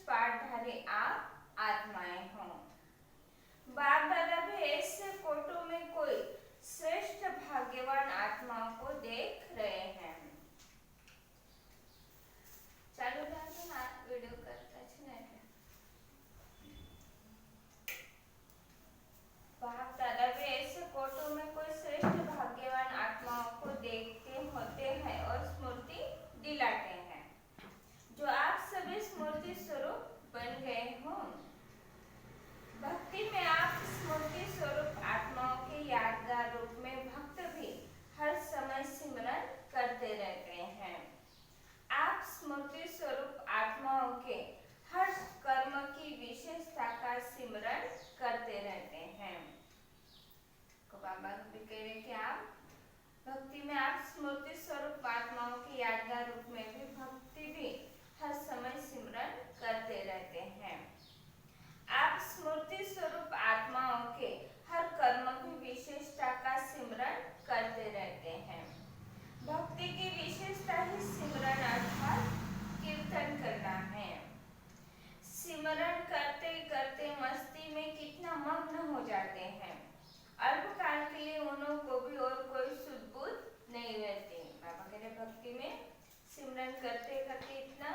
पाठधारी आप आत्माएं हो। बाप दादा भी ऐसे फोटो में कोई श्रेष्ठ भाग्यवान आत्माओं को देख रहे हैं। ચાલુ રાખજો ને, આ વિડિયો કરતા છે ને એટલે बाप दादा भी ऐसे फोटो में कोई श्रेष्ठ भाग्यवान आत्माओं को देखते होते हैं और स्मृति दिलाते हैं, जो आप सभी स्मृति स्वरूप बन गए हो। भक्ति में आप स्मृति स्वरूप आत्माओं के यादगार रूप में भक्त भी हर समय सिमरन करते रहते हैं। आप स्मृति स्वरूप आत्माओं के हर कर्म की विशेषता का सिमरन करते रहते हैं। तो बाबा भी कह रहे कि आप भक्ति में आप स्मृति स्वरूप आत्माओं के यादगार रूप में भी भक्ति भी हर समय सिमरन करते रहते हैं। आप स्मृति स्वरूप आत्माओं के हर कर्म की विशेषता का सिमरन करते रहते हैं। भक्ति की विशेषता ही सिमरन अर्थात कीर्तन करना है। सिमरन करते करते मस्ती में कितना मग्न हो जाते हैं, अल्पकाल के लिए उन्हों को भी और कोई सुध-बुध नहीं रहती। बाबा कह रहे भक्ति में सिमरन करते करते इतना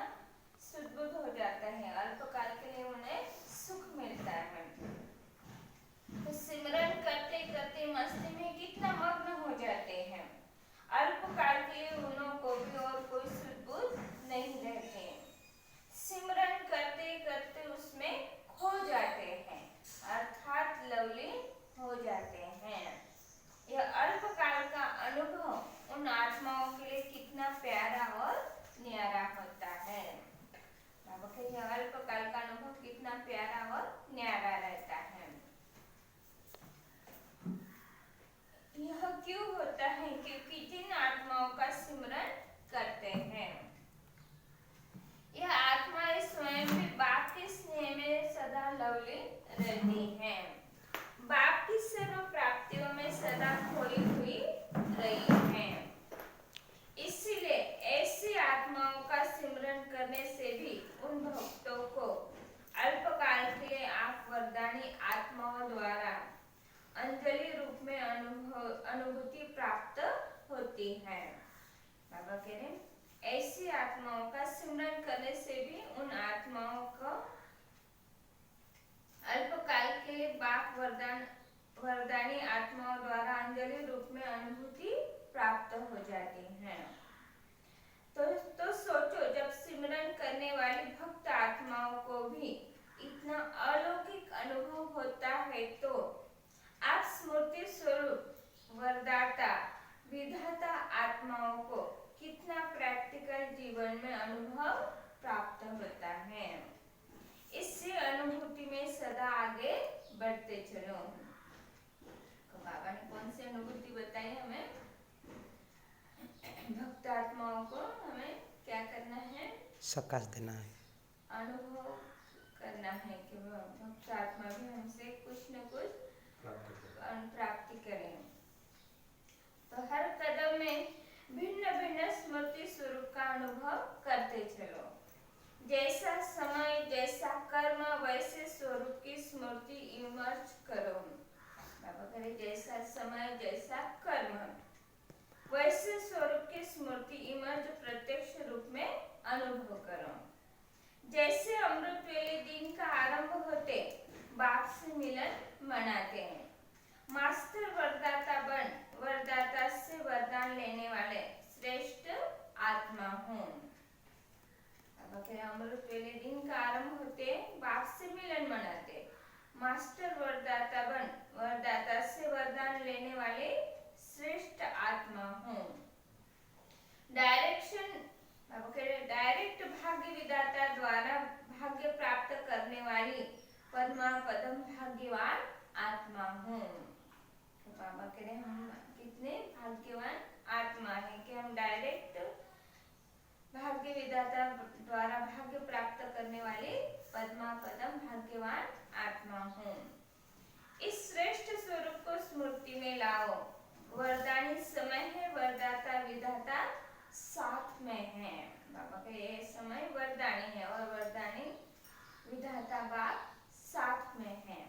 सुध-बुध हो जाता है, अल्पकाल के लिए उन्हें सुख मिलता है। तो सिमरन करते करते मस्ती में कितना मग्न हो जाते हैं, अल्पकाल के लिए उन्हों को भी और कोई सुध-बुध नहीं रहते। सिमरन करते करते उसमें खो जाते हैं, अर्थात लवलीन हो जाते हैं। यह अल्पकाल का अनुभव उन आत्माओं के लिए कितना प्यारा और न्यारा होता है। बाबा के यह अल्पकाल का अनुभव कितना प्यारा और न्यारा रहता है। यह क्यों होता है? क्योंकि जिन आत्माओं का सिमरन करते हैं, यह आत्माएं स्वयं भी बाप के स्नेह में सदा लवलीन रहती हैं, बाप की सर्व प्राप्तियों में सदा खोई हुई रही हैं। इसीलिए ऐसी आत्माओं का सिमरन करने से भी उन भक्तों को अल्पकाल के लिए आप वरदानी आत्माओं द्वारा अंजलि रूप में अनुभूति प्राप्त होती है। बाबा कह रहे ऐसी आत्माओं का सिमरन करने से भी उन आत्माओं को अल्पकाल के लिए बाप वरदानी आत्माओं द्वारा अंजलि रूप में अनुभूति प्राप्त हो जाती है। तो सोचो, जब सिमरन करने वाली भक्त आत्माओं को भी इतना अलौकिक अनुभव होता है, तो आप स्मृति स्वरूप वरदाता विधाता आत्माओं को कितना प्रैक्टिकल जीवन में अनुभव प्राप्त होता है। इससे अनुभूति में सदा आगे बढ़ते चलो। तो बाबा ने कौन सी अनुभूति बताई हमें? भक्त आत्माओं को हमें क्या करना है? सकाश देना है, अनुभव करना है कि भक्त आत्मा भी हमसे कुछ न कुछ प्राप्ति करें। तो हर कदम में भिन्न भिन्न स्मृति स्वरूप का अनुभव करते चलो। जैसा समय जैसा कर्म वैसे स्वरूप की स्मृति इमर्ज करो। बाबा करे जैसा समय जैसा कर्म वैसे स्वरूप की स्मृति इमर्ज प्रत्यक्ष रूप में अनुभव करो। जैसे अमृत वेले दिन का आरंभ होते बाप से मिलन मनाते हैं, मास्टर वरदाता बन वरदाता से वरदान लेने वाले श्रेष्ठ आत्मा हूँ। अमृत वेले दिन का आरंभ होते बाप से मिलन मनाते, मास्टर वरदाता बन वरदाता से वरदान लेने वाले श्रेष्ठ आत्मा हूँ। डायरेक्ट भाग्य विधाता द्वारा भाग्य प्राप्त करने वाली पद्मा पदम भाग्यवान आत्मा हूँ। तो बाबा कह रहे हम कितने भाग्यवान आत्मा है कि हम डायरेक्ट भाग्य विधाता द्वारा भाग्य प्राप्त करने वाले पद्मा पदम भाग्यवान आत्मा हूँ। इस श्रेष्ठ स्वरूप को स्मृति में लाओ। वरदानी समय है, वरदाता विधाता साथ में है। बाबा का ये समय वरदानी है और वरदानी विधाता बाप साथ में है।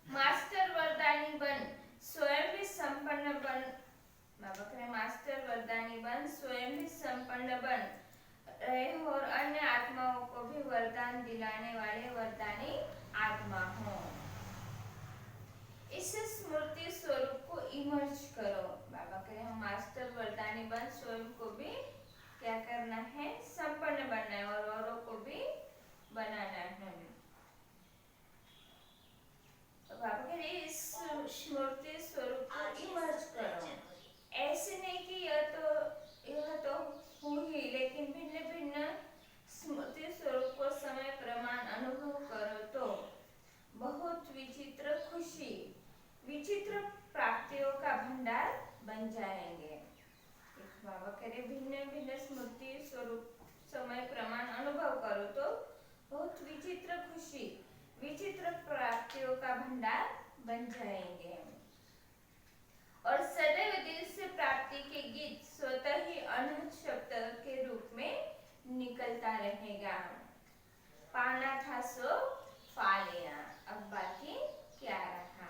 मास्टर वरदानी बन स्वयं भी संपन्न बन, बाबा कह रहे मास्टर वरदानी बन स्वयं भी संपन्न बन रहे हो और अन्य आत्माओं को भी वरदान दिलाने वाले वरदानी आत्मा हो। इस स्मृति स्वरूप को इमर्ज करो। बाबा कह रहे हम मास्टर वरदानी बन स्वयं को भी क्या करना है, संपन्न बनना है और औरों को भी बनाना है। तो बाबा कह रहे इस स्मृति स्वरूप को इमर्ज करो। ऐसे नहीं कि यह तो हुई, लेकिन भिन्न भिन्न स्मृति स्वरूप को समय प्रमाण अनुभव करो तो बहुत विचित्र खुशी, विचित्र प्राप्तियों का भंडार बन जाएंगे। बाबा कह रहे भिन्न भिन्न स्मृति स्वरूप समय प्रमाण अनुभव करो तो बहुत विचित्र खुशी, विचित्र प्राप्तियों का भंडार बन जाएंगे और सदैव दिल से प्राप्ति के गीत स्वतः ही अनंत शब्द के रूप में निकलता रहेगा। पाना था सो पा लिया, अब बाकी क्या रहा।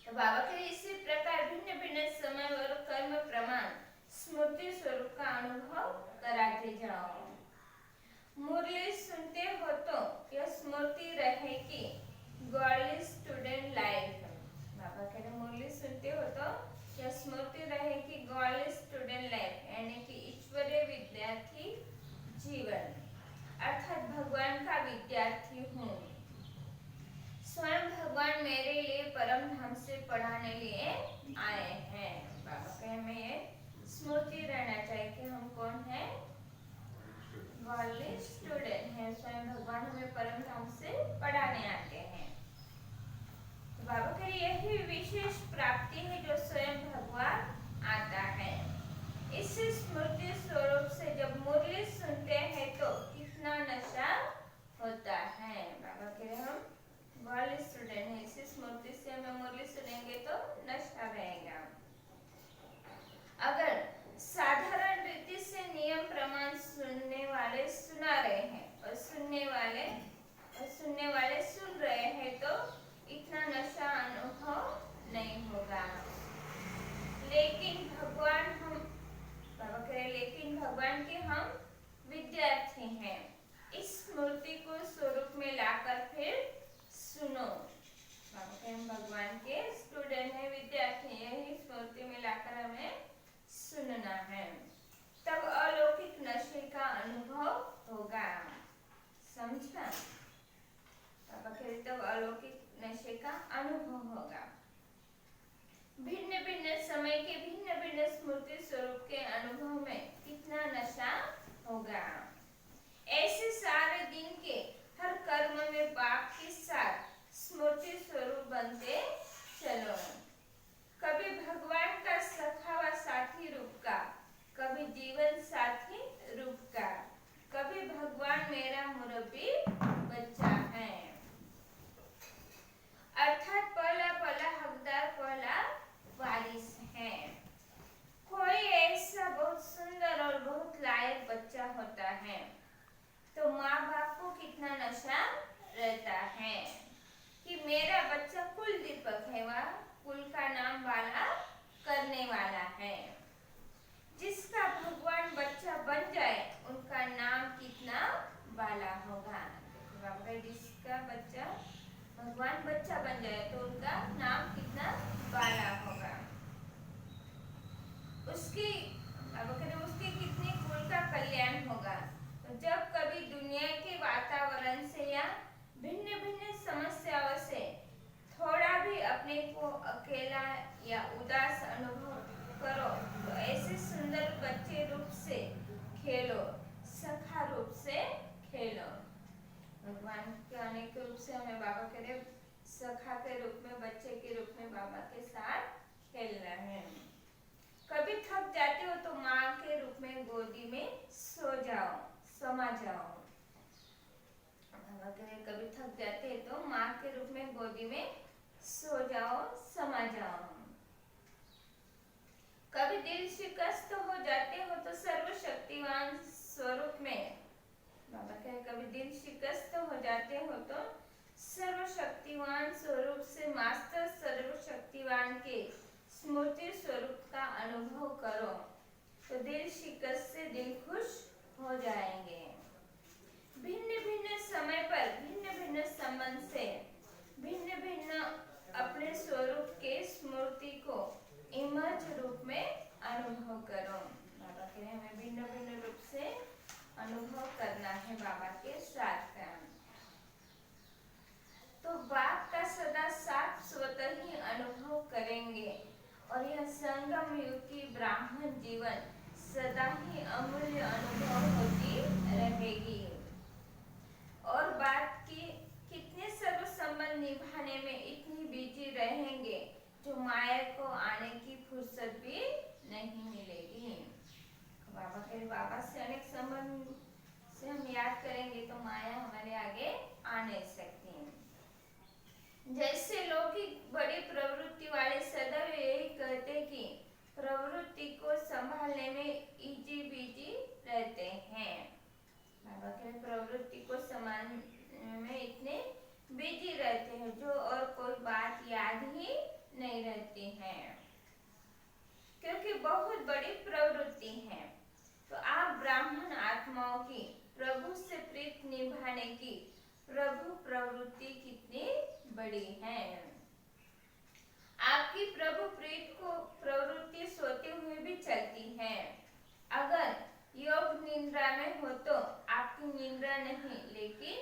तो बाबा के इसी प्रकार भिन्न भिन्न समय और कर्म प्रमाण स्मृति स्वरूप का अनुभव कराते जाओ। मुरली सुनते हो तो यह स्मृति रहेगी गॉडली स्टूडेंट लाइफ। बाबा कह रहे मुरली सुनते हो तो यह स्मृति रहेगी गॉडली स्टूडेंट लाइफ, यानी कि ईश्वरीय विद्यार्थी जीवन, अर्थात भगवान का विद्यार्थी हूँ। स्वयं भगवान मेरे लिए परम धाम से पढ़ाने लिए आए हैं। बाबा कहे हमें ये स्मृति रहना चाहिए कि हम कौन है, गॉडली स्टूडेंट है। स्वयं भगवान हमें परम धाम से पढ़ाने आते हैं। तो बाबा कहे यही विशेष प्राप्ति है जो स्वयं भगवान आता है। इस स्मृति स्वरूप से जब मुरली सुनते हैं तो कितना नशा होता है। बाबा कह रहे हम गॉडली स्टूडेंट है, इसी स्मृति से हमें मुरली सुनेंगे तो नशा रहेगा। अगर साधारण रीति से नियम प्रमाण सुनने वाले सुना रहे हैं और सुनने वाले सुन रहे हैं तो इतना नशा अनुभव नहीं होगा। लेकिन भगवान के हम विद्यार्थी हैं। इस स्मृति को स्वरूप में लाकर फिर सुनो। हम भगवान के स्टूडेंट हैं, विद्यार्थी हैं, यही स्मृति में लाकर हमें सुनना है, तब अलौकिक नशे का अनुभव होगा। समझा? तब अलौकिक नशे का अनुभव होगा। भिन्न भिन्न समय के भिन्न भिन्न स्मृति स्वरूप के अनुभव में कितना नशा होगा। ऐसे सारे दिन के हर कर्म में बाप के साथ स्मृति स्वरूप बनते चलो। कभी भगवान का सखा व साथी रूप का, कभी जीवन साथी रूप का, कभी भगवान मेरा मुरब्बी बच्चा है, अर्थात पहला पहला हकदार, पहला वारिस है। कोई ऐसा बहुत सुंदर और बहुत लायक बच्चा होता है तो माँ बाप को कितना नशा रहता है कि मेरा बच्चा कुल दीपक है, वह कुल का नाम वाला करने वाला है। जिसका भगवान बच्चा बन जाए उनका नाम कितना वाला होगा। जिसका बच्चा भगवान बच्चा बन जाए तो उनका नाम कितना वाला होगा। उसकी कितनी कुल का कल्याण होगा। तो जब कभी दुनिया के वातावरण से या भिन्न भिन्न समस्याओं से थोड़ा भी अपने को अकेला या उदास अनुभव करो तो ऐसे सुंदर बच्चे रूप से खेलो, सखा रूप से खेलो। भगवान के अनेक रूप से हमें बाबा कह रहे सखा के रूप में, बच्चे के रूप में बाबा के साथ खेलना है। कभी थक जाते हो तो माँ के रूप में गोदी में सो जाओ, समा जाओ। बाबा कह रहे कभी थक जाते हैं तो माँ के रूप में गोदी में सो जाओ, समा जाओ। कभी दिल शिकस्त हो जाते हो तो सर्वशक्तिवान स्वरूप में, बाबा कभी दिल शिकस्त हो जाते हो तो सर्वशक्तिवान स्वरूप से मास्टर सर्वशक्तिवान के स्मृति स्वरूप का अनुभव करो तो दिल शिकस्त से दिल खुश हो जाएंगे। भिन्न भिन्न समय पर भिन्न भिन्न संबंध से भिन्न भिन्न अपने स्वरूप के स्मृति को इमर्ज रूप में अनुभव करो। बाबा कह रहे हमें भिन्न भिन्न रूप से अनुभव करना है बाबा के साथ का। तो बाप का सदा साथ स्वतः ही अनुभव करेंगे और यह संगम युग की ब्राह्मण जीवन सदा ही अमूल्य अनुभव होती रहेगी। और बात की कितने सर्व संबंध निभाने में इतनी बिजी रहेंगे जो माया को आने की फुर्सत भी नहीं मिलेगी। बाबा कहे बाबा से अनेक संबंध से हम याद करेंगे तो माया हमारे आगे आ नहीं सकती। जैसे लौकिक बड़ी प्रवृत्ति वाले सदैव यही कहते कि प्रवृत्ति को संभालने में इजी बिजी रहते हैं। बाबा कहे प्रवृत्ति को संभालने में इतने बिजी रहते हैं जो और कोई बात याद ही नहीं रहती है क्योंकि बहुत बड़ी प्रवृत्ति है। तो आप ब्राह्मण आत्माओं की प्रभु से प्रीत निभाने की प्रभु प्रवृत्ति कितनी बड़ी है। आपकी प्रभु प्रीत को प्रवृत्ति सोते हुए भी चलती है। अगर योग निद्रा में हो तो आपकी निद्रा नहीं लेकिन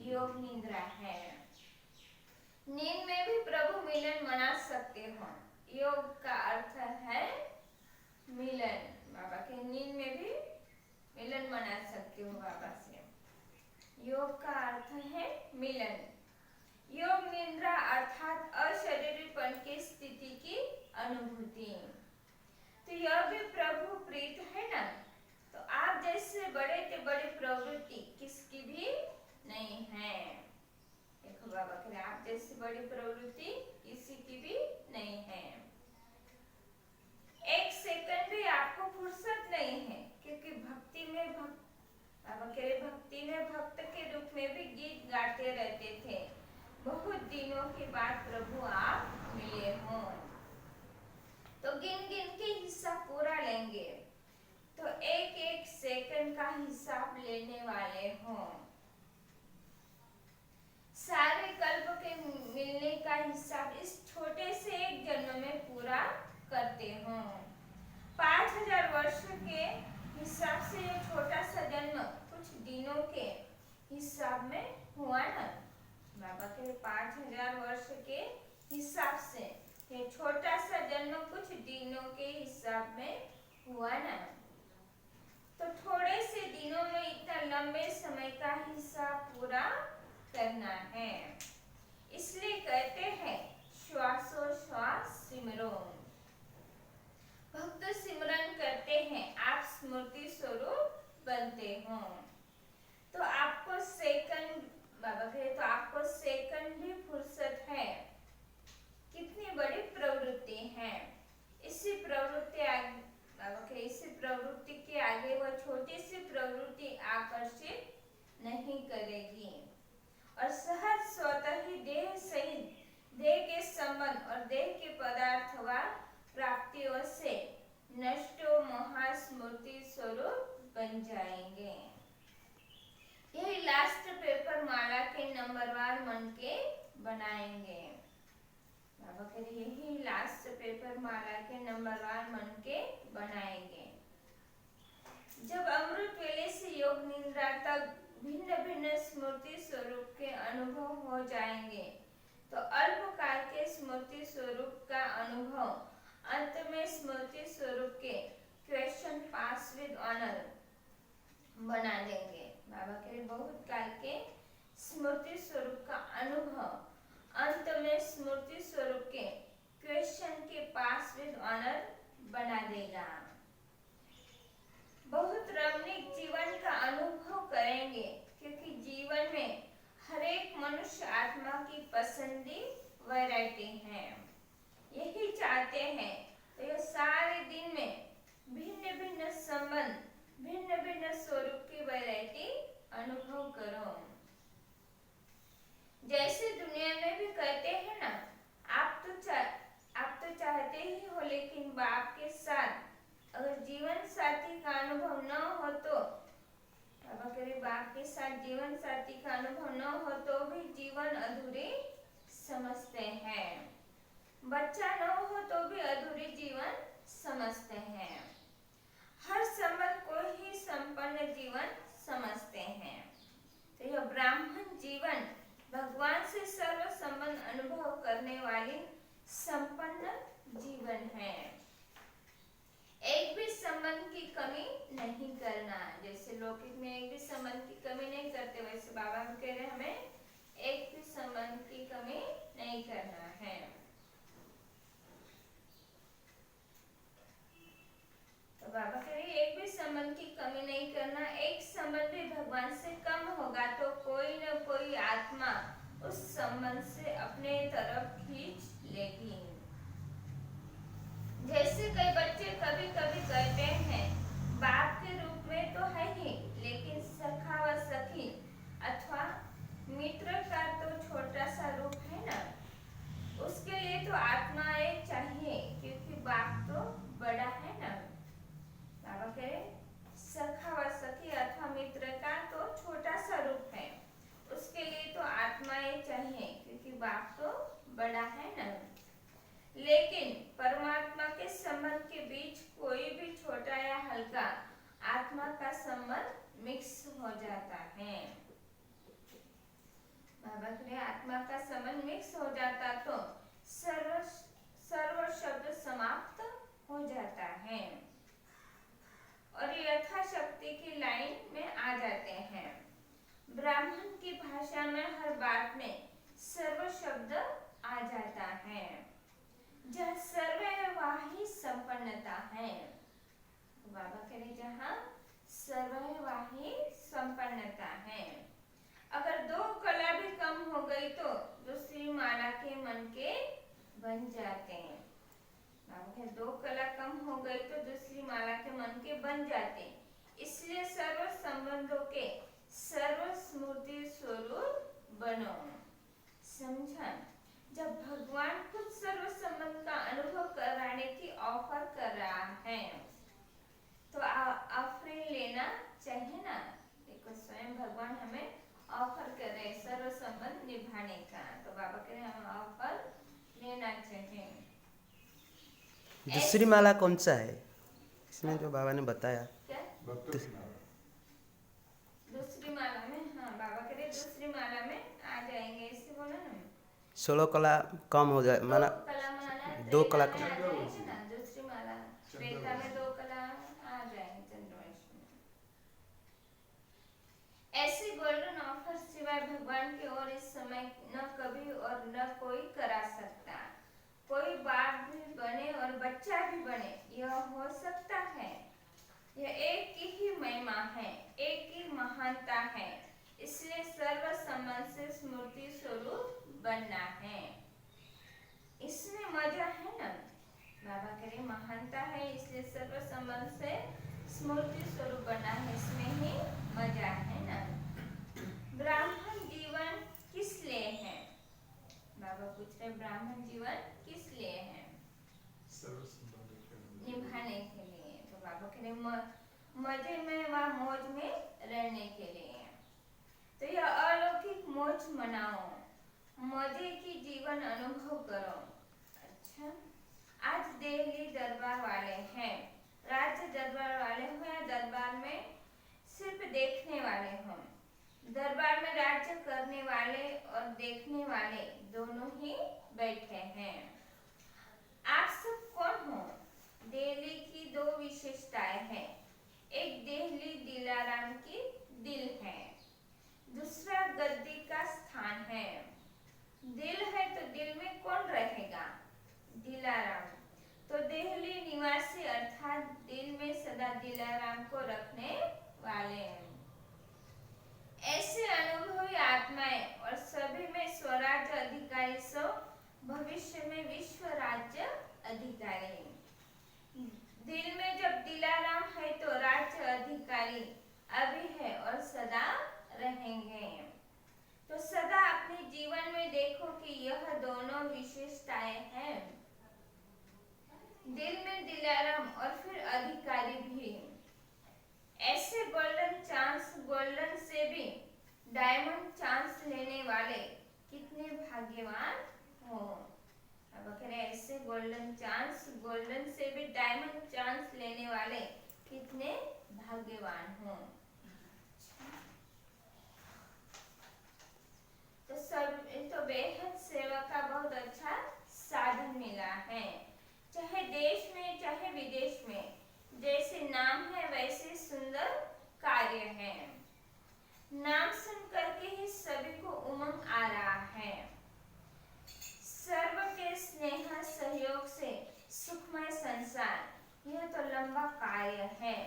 योग निद्रा है। नींद में भी प्रभु मिलन मना सकते हो। योग का अर्थ है मिलन। बाबा के नींद में भी मिलन मना सकते हो बाबा से। योग का अर्थ है मिलन। योग निद्रा अर्थात अशरीरीपन की स्थिति की अनुभूति। तो यह भी प्रभु प्रीत है ना। तो आप जैसे बड़े से बड़ी प्रवृत्ति किसकी भी नहीं है। देखो बाबा कह रहे आप जैसी बड़ी प्रवृत्ति किसी की भी नहीं है। एक सेकंड भी आपको फुर्सत नहीं है क्योंकि भक्ति में बाबा कह रहे भक्ति में भक्त के रूप में भी गीत गाते रहते थे। बहुत दिनों के बाद प्रभु आप मिले हो तो गिन गिन के हिस्सा पूरा लेंगे तो एक एक सेकंड का हिसाब लेने वाले हो। सारे कल्प के मिलने का हिसाब इस छोटे से एक जन्म में पूरा करते हो। 5000 वर्ष के हिसाब से ये छोटा सा जन्म कुछ दिनों के हिसाब में हुआ ना। बाबा के 5000 वर्ष के हिसाब से ये छोटा सा जन्म कुछ दिनों के हिसाब में हुआ ना। तो थोड़े से दिनों में इतना लंबे समय का हिसाब पूरा करना है। इसलिए कहते हैं श्वासोश्वास सिमरो। भक्त सिमरन करते हैं आप स्मृति स्वरूप बनते हो। तो आपको सेकंड बाबा कहे तो आपको सेकंड भी फुर्सत है। कितनी बड़ी प्रवृत्ति है। इसी प्रवृत्ति बाबा कहे इसी प्रवृत्ति के आगे वह छोटी सी प्रवृत्ति आकर्षित नहीं करेगी और सहज स्वतः ही देह सहित देह के संबंध और देह के पदार्थ व प्राप्तियों से नष्टो महास्मृति स्वरूप बन जाएंगे। यही लास्ट पेपर माला के नंबरवार मन के बनाएंगे। बाबा कह रहे यही लास्ट पेपर माला के नंबरवार मन के बनाएंगे। जब अमृत वेले से योग निद्रा तक भिन्न भिन्न स्मृति स्वरूप के अनुभव हो जाएंगे तो अल्पकाल के स्मृति स्वरूप का अनुभव अंत में स्मृति स्वरूप के क्वेश्चन पास विद ऑनर बना देंगे। बाबा कह रहे बहुत काल के स्मृति स्वरूप का अनुभव अंत में स्मृति स्वरूप के क्वेश्चन के पास विद ऑनर बना देगा। बहुत रमणीक जीवन का अनुभव करेंगे क्योंकि जीवन में हर एक मनुष्य आत्मा की पसंदी वैरायटी है। यही चाहते हैं तो ये सारे दिन में भिन्न भिन्न संबंध भिन्न भिन्न स्वरूप की वैरायटी अनुभव करो। जैसे दुनिया में भी कहते हैं ना, आप तो चाहते ही हो, लेकिन बाप के साथ अगर जीवन साथी का अनुभव न हो तो, अब अगर बाप के साथ जीवन साथी का अनुभव न हो तो भी जीवन अधूरे समझते हैं। बच्चा न हो तो भी अधूरे जीवन समझते हैं। हर संबंध को ही संपन्न जीवन समझते हैं। तो यह ब्राह्मण जीवन भगवान से सर्व संबंध अनुभव करने वाली संपन्न जीवन है। एक भी संबंध की कमी नहीं करना। जैसे लौकिक में एक भी संबंध की कमी नहीं करते, वैसे बाबा हम कह रहे हमें एक भी संबंध की कमी नहीं करना है। तो बाबा कह रहे एक भी संबंध की कमी नहीं करना। एक संबंध भी भगवान से कम होगा तो कोई न कोई आत्मा उस संबंध से अपने तरफ खींच लेगी। जैसे कई बच्चे कभी कभी कहते हैं, बाप के रूप में तो है ही, लेकिन सखा व सखी अथवा मित्र का तो छोटा सा रूप है ना, उसके लिए तो आत्मा एक चाहिए, क्योंकि बाप तो बड़ा है ना। बाबा कह रहे सखा व सखी अथवा मित्र का तो छोटा सा रूप है, उसके लिए तो आत्मा एक चाहिए, क्योंकि बाप तो बड़ा है ना। लेकिन परमात्मा के संबंध के बीच कोई भी छोटा या हल्का आत्मा का संबंध मिक्स हो जाता है। बाबा कह आत्मा का संबंध मिक्स हो जाता तो सर्व शब्द समाप्त हो जाता है और यथाशक्ति की लाइन में आ जाते हैं। ब्राह्मण की भाषा में हर बात में सर्व शब्द आ जाता है, जहाँ सर्व है वही संपन्नता है। बाबा कह रहे जहाँ सर्व है वही संपन्नता है। अगर दो कला भी कम हो गई तो दूसरी माला के मन के बन जाते हैं। बाबा कह दो कला कम हो गई तो दूसरी माला के मन के बन जाते, इसलिए सर्व संबंधों के सर्व स्मृति स्वरूप बनो। समझा? जब भगवान खुद सर्व संबंध का अनुभव कराने की ऑफर कर रहा है तो ऑफरिंग लेना चाहिए ना। देखो स्वयं भगवान हमें ऑफर कर रहे सर्व संबंध निभाने का, तो बाबा कह रहे हमें ऑफर लेना चाहिए। दूसरी माला कौन सा है इसमें जो बाबा ने बताया? क्या दूसरी माला में? हाँ बाबा कह रहे दूसरी माला में आ जाएंगे, इससे बोला ना 16 कला कम हो जाए, माना 2 कला कम। दूसरी माला त्रेता में 2 कला आ जाएंगे चंद्रवंश में। ऐसे गोल्डन ऑफर सिवाय भगवान की ओर इस समय न कभी और न कोई करा सकता। कोई बाप भी बने और बच्चा भी बने, यह हो सकता है। यह एक ही महिमा है, एक ही महानता है, इसलिए सर्व संबंध से स्मृति स्वरूप बनना है। इसमें मजा है ना। बाबा कह रहे महानता है, इसलिए सर्व संबंध से स्मृति स्वरूप बनना है, इसमें ही मजा है ना। ब्राह्मण जीवन किस लिए है? बाबा पूछ रहे ब्राह्मण जीवन किस लिए है? निभाने के लिए। तो बाबा कह रहे मजे में व मौज में रहने के लिए। तो यह अलौकिक मौज मनाओ, मजे की जीवन अनुभव करो। अच्छा, आज दिल्ली दरबार वाले हैं, राज्य दरबार वाले हो या दरबार में सिर्फ देखने वाले हो, दरबार में राज्य करने वाले और देखने वाले दोनों ही बैठे हैं। आप सब कौन हो? दिल्ली की 2 विशेषताएं हैं। एक दिल्ली दिलाराम की दिल है, दूसरा गद्दी का स्थान है। दिल है तो दिल में कौन रहेगा? दिलाराम। तो दिल्ली निवासी अर्थात दिल में सदा दिलाराम को रखने वाले हैं। ऐसे अनुभवी आत्माएं और सभी में स्वराज्य अधिकारी सब भविष्य में विश्व राज्य अधिकारी। दिल में जब दिलाराम है तो राज्य अधिकारी अभी है और सदा दोनों विशेषताएं हैं। दिल में दिलाराम और फिर अधिकारी भी। ऐसे गोल्डन चांस, गोल्डन से भी डायमंड चांस लेने वाले कितने भाग्यवान हो। अब अगर ऐसे गोल्डन चांस, गोल्डन से भी डायमंड चांस लेने वाले कितने भाग्यवान हो। तो बेहद सेवा का बहुत अच्छा साधन मिला है। चाहे देश में चाहे विदेश में, जैसे नाम है वैसे सुंदर कार्य है। नाम सुन करके ही सभी को उमंग आ रहा है। सर्व के स्नेह सहयोग से सुखमय संसार, यह तो लंबा कार्य है,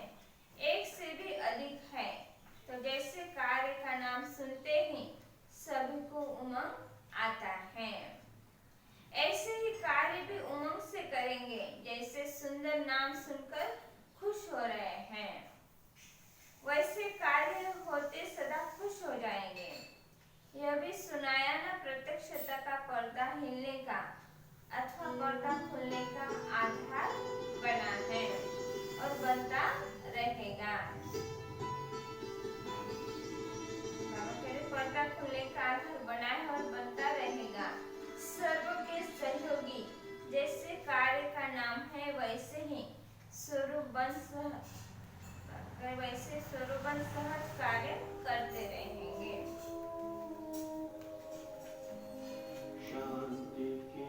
एक से भी अधिक है। तो जैसे कार्य का नाम सुनते ही सभी को उमंग आता है, ऐसे ही कार्य भी उमंग से करेंगे। जैसे सुंदर नाम सुनकर खुश हो रहे हैं, वैसे कार्य होते सदा खुश हो जाएंगे। यह भी सुनाया ना, प्रत्यक्षता का पर्दा हिलने का अथवा पर्दा खुलने का आधार बना है और बनता रहेगा। पर्दा खुलने का आधार बना है और बनता रहेगा। सर्व के सहयोगी, जैसे कार्य का नाम है वैसे ही स्वरूप सहज कार्य करते रहेंगे। शांति की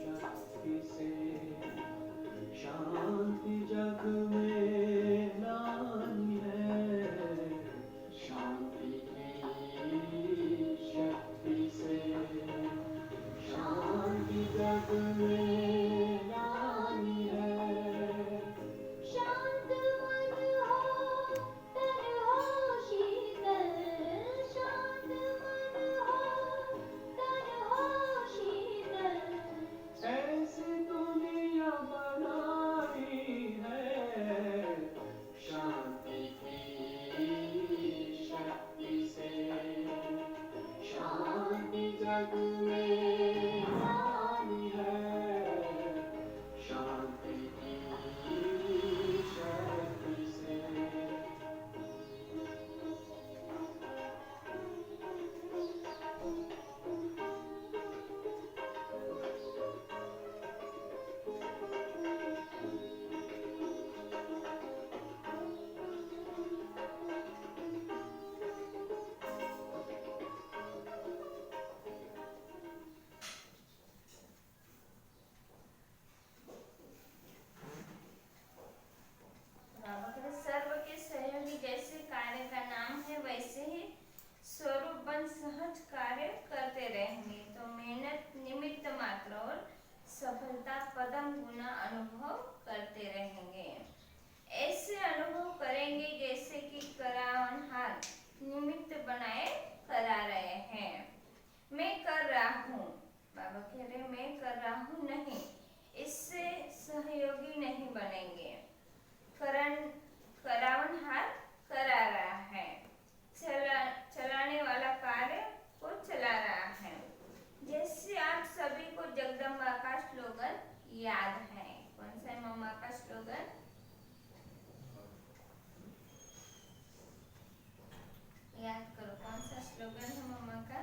शक्ति से शांति जग में लानी है। शांति की शक्ति से शांति जग में लानी है। शांत मन हो, तन हो शीतल। शांत मन हो, तन हो शीतल। ऐसी दुनिया बनानी है। शांति की शक्ति से शांति जग में लानी है। शांति की शक्ति से सर्व के सहयोगी, जैसे कार्य का नाम है वैसे ही स्वरूप बन सहज कार्य करते रहेंगे। तो मेहनत निमित्त मात्र और सफलता पदम गुना अनुभव करते रहेंगे। ऐसे अनुभव करेंगे जैसे कि करावनहार निमित्त बनाए करा रहे हैं। मैं कर रहा हूँ, बाबा कह रहे मैं कर रहा हूँ नहीं, इससे सहयोगी नहीं बनेंगे। करावनहार करा रहा है, चलाने वाला कार्य को चला रहा है। जैसे आप सभी को जगदम्बा का स्लोगन याद है। कौन सा है मम्मा का स्लोगन? याद करो, कौन सा स्लोगन है मम्मा का?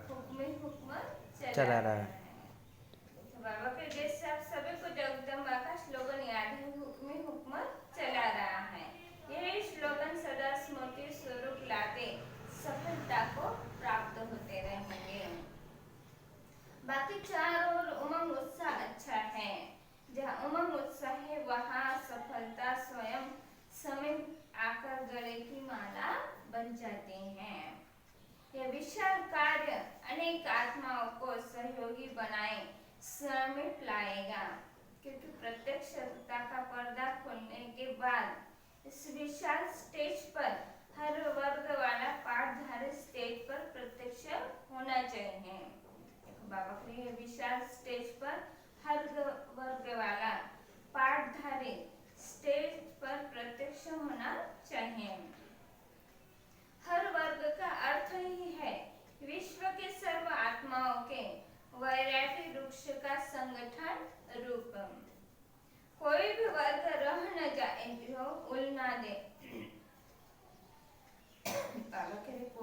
हुक्म चला रहा है। तो बाबा के जैसे आप सभी को जगदम्बा का स्लोगन याद है, हुक्म चला रहा है। यह स्लोगन सदा स्मृति स्वरूप लाते सफलता को प्राप्त होते रहेंगे। बाकी चारों ओर उमंग उत्साह अच्छा है। जहाँ उमंग उत्साह है वहाँ सफलता स्वयं समीप आकर गले की माला बन जाती है। यह विशाल कार्य अनेक आत्माओं को सहयोगी बनाए समीप लाएगा, क्योंकि प्रत्यक्षता का पर्दा खोलने के बाद इस विशाल स्टेज पर हर वर्ग वाला पाठधारी स्टेज पर प्रत्यक्ष होना चाहिए। बाबा के विशाल स्टेज पर हर वर्ग वाला पाठधारी स्टेज पर प्रत्यक्ष होना चाहिए। हर वर्ग का अर्थ ही है विश्व के सर्व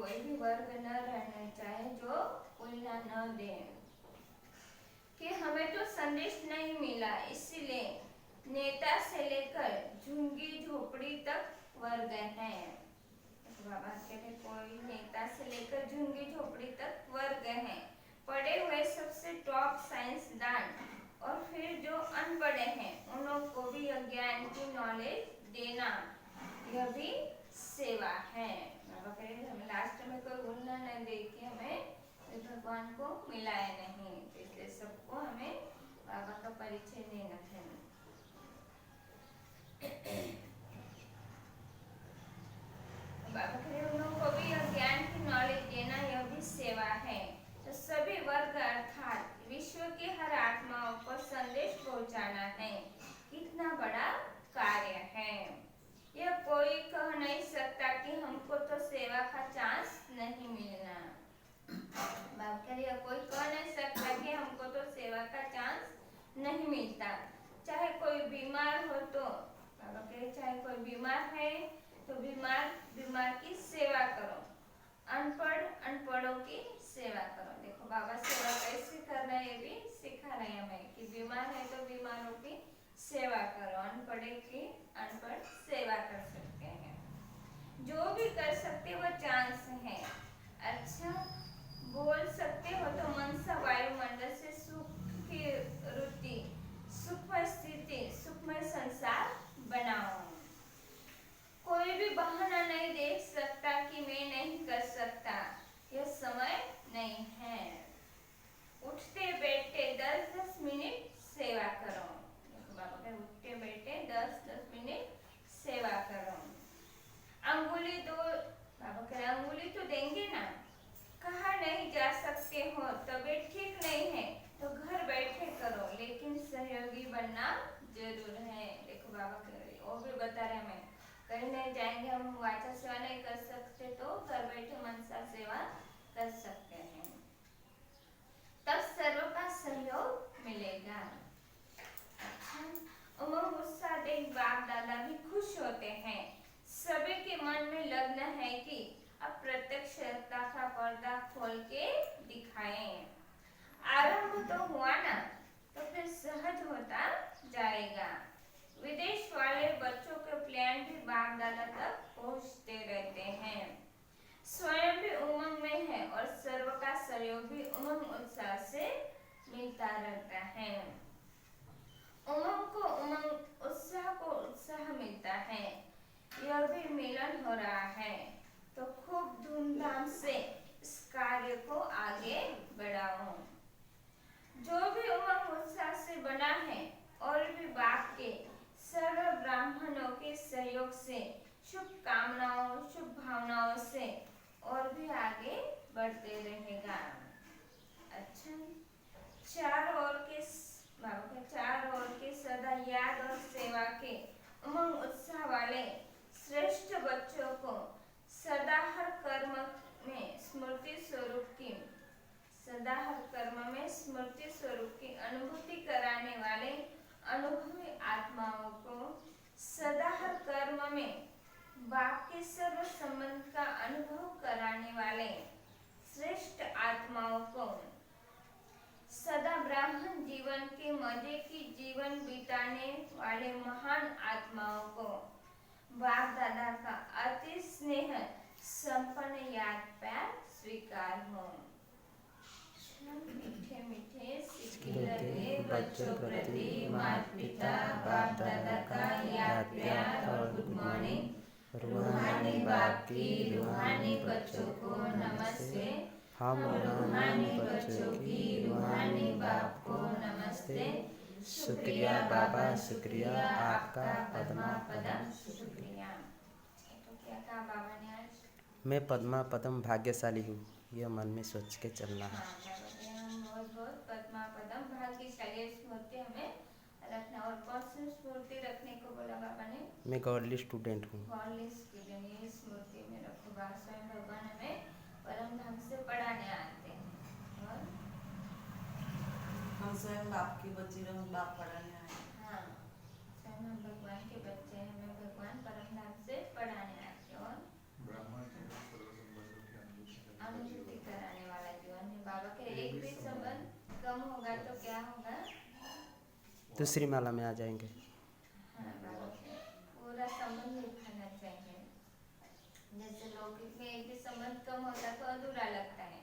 कोई भी वर्ग न रहना चाहिए जो प्रेरणा न दे कि हमें तो संदेश नहीं मिला, इसीलिए नेता से लेकर झुग्गी झोपड़ी तक वर्ग हैं। बाबा कहते कोई नेता से लेकर झुग्गी झोपड़ी तक वर्ग हैं। पढ़े हुए सबसे टॉप साइंसदान और फिर जो अनपढ़े हैं उन को भी ज्ञान की नॉलेज देना, यह भी सेवा है। बाबा कह रहे हमें लास्ट में कोई भूलना न दे कि हमें भगवान को मिला है नहीं, इसलिए सबको हमें बाबा का परिचय देना है। बाबा कह रहे उन को भी ज्ञान की नॉलेज देना, यह भी सेवा है। तो सभी वर्ग अर्थात विश्व की हर आत्माओं को संदेश पहुंचाना है। कितना बड़ा कार्य है। यह कोई कह नहीं सकता कि हमको तो सेवा का चांस नहीं मिलना। बाबा कह रहे कोई कह नहीं सकता कि हमको तो सेवा का चांस नहीं मिलता। चाहे कोई बीमार हो तो बाबा कह रहे चाहे कोई बीमार है तो बीमार की सेवा करो, अनपढ़ों की सेवा करो। देखो बाबा सेवा कैसे करना है ये भी सिखा रहे हैं हमें कि बीमार है तो बीमारों की सेवा करो, अनपढ़ सेवा कर सकते हैं। जो भी कर सकते वो चांस है। अच्छा बोल सकते हो तो मनसा वायुमंडल से सुख की रुचि, सुखमय स्थिति, सुखमय संसार बनाओ। कोई भी बहाना नहीं देख सकता कि मैं नहीं कर सकता, यह समय नहीं है। उठते बैठते 10-10 मिनट सेवा करो। बाबा कहे उठते बैठे 10-10 मिनट सेवा करो। अंगुली दो, बाबा कहे अंगुली तो देंगे ना, कहा नहीं जा सकते हो, तबीयत ठीक नहीं है तो घर बैठे करो, लेकिन सहयोगी बनना जरूर है। देखो बाबा कह रहे और भी बता रहे हमें, कहीं नहीं जाएंगे हम वाचा सेवा नहीं कर सकते तो घर बैठे मनसा सेवा कर सकते हैं, तब सर्व का सहयोग मिलेगा। अच्छा उमंग उत्साह देख बाप दादा भी खुश होते हैं। सभी के मन में लग्न है कि अब प्रत्यक्षता का पर्दा खोल के दिखाएं। आरंभ तो हुआ ना तो फिर सहज होता जाएगा। विदेश वाले बच्चों के प्लान भी बाप दादा तक पहुंचते रहते हैं। स्वयं भी उमंग में है और सर्व का सहयोग भी उमंग उत्साह से मिलता रहता है। उमंग को उमंग, उत्साह को उत्साह मिलता है। यह भी मिलन हो रहा है तो खूब धूमधाम से इस कार्य को आगे बढ़ाओ। जो भी उमंग उत्साह से बना है और भी बाप के सर्व ब्राह्मणों के सहयोग से, शुभ कामनाओं, शुभ भावनाओं से और भी आगे बढ़ते रहेगा। अच्छा चार ओर के सदा याद और सेवा के उमंग उत्साह वाले श्रेष्ठ बच्चों को सदा हर कर्म में स्मृति स्वरूप की अनुभूति कराने वाले अनुभवी आत्माओं को, सदा हर कर्म में बाप के सर्व संबंध का अनुभव कराने वाले श्रेष्ठ आत्माओं को, सदा ब्राह्मण जीवन के मजे की जीवन बिताने वाले महान आत्माओं को बाप दादा का अति स्नेह संपन्न याद प्यार स्वीकार हो। मीठे मीठे सिक्के लगे बच्चों प्रति माता पिता बाप दादा का याद प्यार और गुड मॉर्निंग। रूहानी बाप की रूहानी बच्चों को नमस्ते। हम रूहानी बच्चों की रूहानी बाप को नमस्ते। शुक्रिया बाबा, शुक्रिया आपका पद्मा पदम। शुक्रिया। तो क्या कहा बाबा ने आज? मैं पद्मा पदम भाग्यशाली हूँ, यह मन में सोच के चलना है। हम बहुत पद्मा पदम भाग्यशाली स्मृति हमें रखना। और कौन सी स्मृति रखने को बोला बाबा ने? मैं गॉडली स्टूडेंट हूँ। गॉडली स्टूडेंट, ये स्मृति में रखो। स्वयं भगवान हमें परम ढंग से पढ़ाने आते हैं और हम स्वयं बाप की बच्ची रहो, बाप पढ़ाने आए। हाँ स्वयं हम भगवान के बच्चे हैं, हमें भगवान परम ढंग से पढ़ाने आते हैं और ब्राह्मण के सर्व संबंधों की कम होगा तो क्या होगा? दूसरी माला में आ जाएंगे। हाँ, पूरा संबंध निभाना चाहिए। जैसे लौकिक में एक भी संबंध कम होता तो अधूरा लगता है,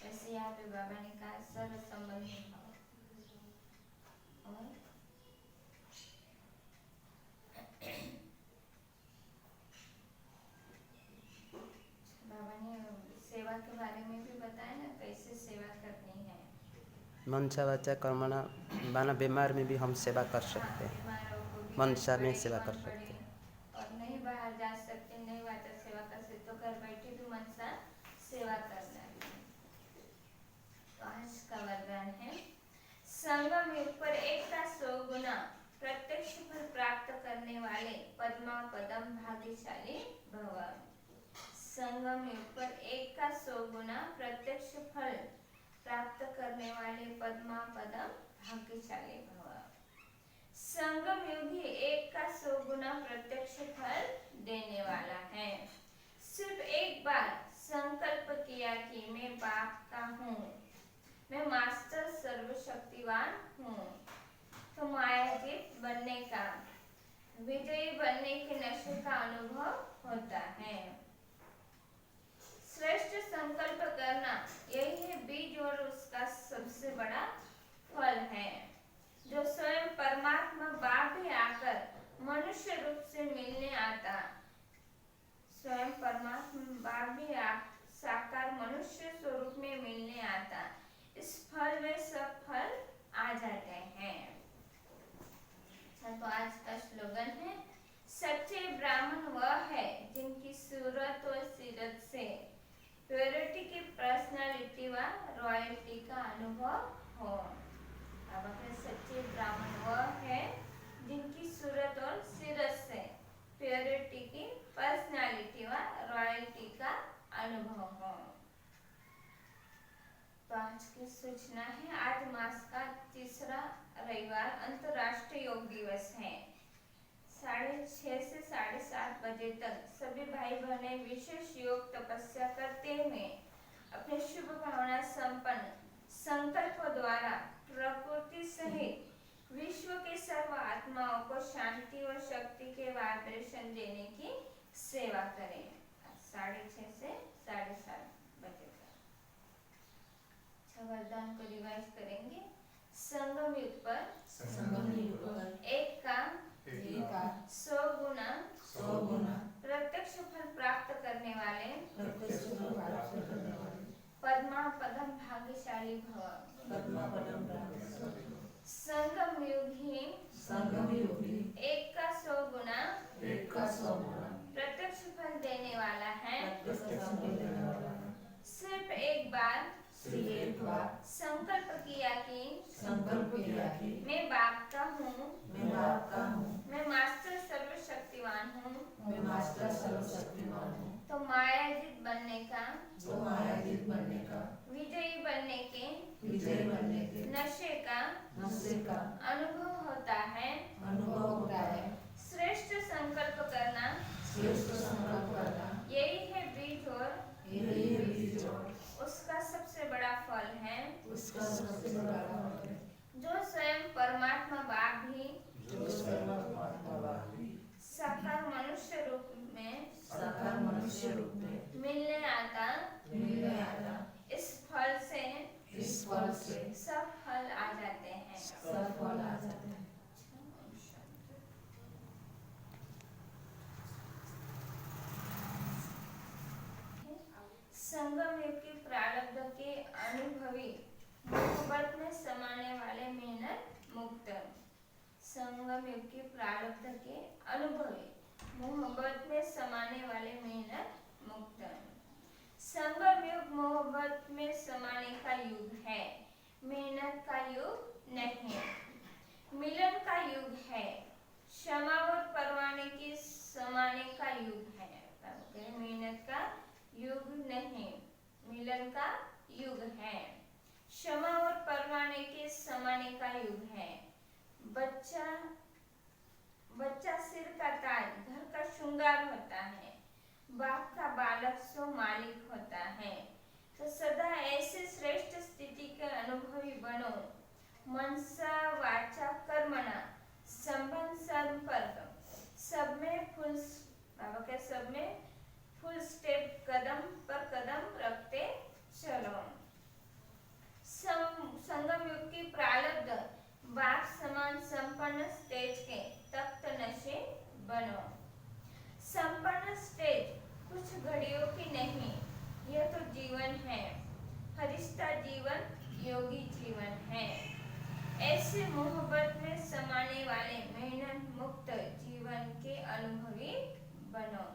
वैसे यहाँ पे बाबा ने कहा सर्व संबंध निभाओ। और बाबा ने सेवा के बारे में भी बताया ना, कैसे सेवा करनी है। मनसा वाचा कर्मणा, माना बीमार में भी हम सेवा कर सकते हैं। बीमारों को भी मनसा में बड़ी सेवा कर कौन सकते हैं। बड़ी, और नहीं बाहर जा सकते, नहीं वाचा सेवा कर सकते तो घर बैठे भी मनसा सेवा करना है। तो आज का वरदान है संगम युग पर एक का 100 गुना प्रत्यक्ष फल प्राप्त करने वाले पद्मा पदम भाग्यशाली भव। संगम युग पर एक का 100 गुना प्रत्यक्ष फल प्राप्त करने वाले पद्मा पदम भाग्यशाली भव। संगम युग ही एक का 100 गुना प्रत्यक्ष फल देने वाला है। सिर्फ एक बार संकल्प किया कि मैं बाप का हूँ, मैं मास्टर सर्वशक्तिवान हूँ, तो मायातीत बनने का, विजयी बनने के नशे का अनुभव होता है। श्रेष्ठ संकल्प करना यही है बीज और उसका सबसे बड़ा फल है। जो स्वयं परमात्मा बाप भी आकर मनुष्य रूप से मिलने आता, स्वयं परमात्मा बाप भी साकार मनुष्य स्वरूप में मिलने आता, इस फल में सब फल आ जाते हैं। तो आज का स्लोगन है सच्चे ब्राह्मण वह है जिनकी सूरत और सीरत से प्योरिटी की पर्सनालिटी व रॉयल्टी का अनुभव हो। अब अपने सच्चे ब्राह्मण वह है जिनकी सूरत और सीरत से प्योरिटी की पर्सनालिटी व रॉयल्टी का अनुभव हो। तो आज की सूचना है, आज मास का तीसरा रविवार अंतर्राष्ट्रीय योग दिवस है। 6:30 से 7:30 बजे तक सभी भाई बहने विशेष योग तपस्या करते हुए अपने शुभ भावना संपन्न संकल्पों द्वारा प्रकृति सहित विश्व के सर्व आत्माओं को शांति और शक्ति के वाइब्रेशन देने की सेवा करें। 6:30 से 7:30 बजे तक। वरदान को रिवाइज करेंगे। संगम युग पर एक का 100 गुना प्रत्यक्ष फल प्राप्त करने वाले पद्मा पदम भाग्यशाली भव। संगम युग ही एक का 100 गुना प्रत्यक्ष फल देने वाला है। सिर्फ एक बार संकल्प किया कि मैं बाप का हूँ, मैं मास्टर सर्वशक्तिवान हूँ, तो मायाजीत बनने का, विजयी बनने के नशे का अनुभव होता है। श्रेष्ठ संकल्प करना यही है बीज और उसका सबसे बड़ा फल है। जो स्वयं परमात्मा बाप भी साकार मनुष्य रूप में मिलने आता, इस फल से सब फल आ जाते हैं। संगम युग के प्रारब्ध के अनुभवी मोहब्बत में समाने वाले मेहनत मुक्त। संगम युग के प्रारब्ध के अनुभवी मोहब्बत में समाने वाले मेहनत मुक्त। संगम युग मोहब्बत में समाने का युग है, मेहनत का युग नहीं। मिलन का युग है, क्षमा और परवाने के समाने का युग है। मेहनत का युग नहीं, मिलन का युग है। क्षमा और परवाने के समाने का युग है। बच्चा सिर का ताज, घर का श्रृंगार होता है। बाप का बालक सो मालिक होता है। तो सदा ऐसे श्रेष्ठ स्थिति के अनुभवी बनो मनसा वाचा कर्मणा संबंध संपर्क सब में फुल स्टेप कदम पर कदम रखते चलो। संगम युग की प्रारब्ध बाप समान संपन्न स्टेज के तख्त नशे बनो। संपन्न स्टेज कुछ घड़ियों की नहीं, यह तो जीवन है। फरिश्ता जीवन योगी जीवन है। ऐसे मोहब्बत में समाने वाले मेहनत मुक्त जीवन के अनुभवी बनो।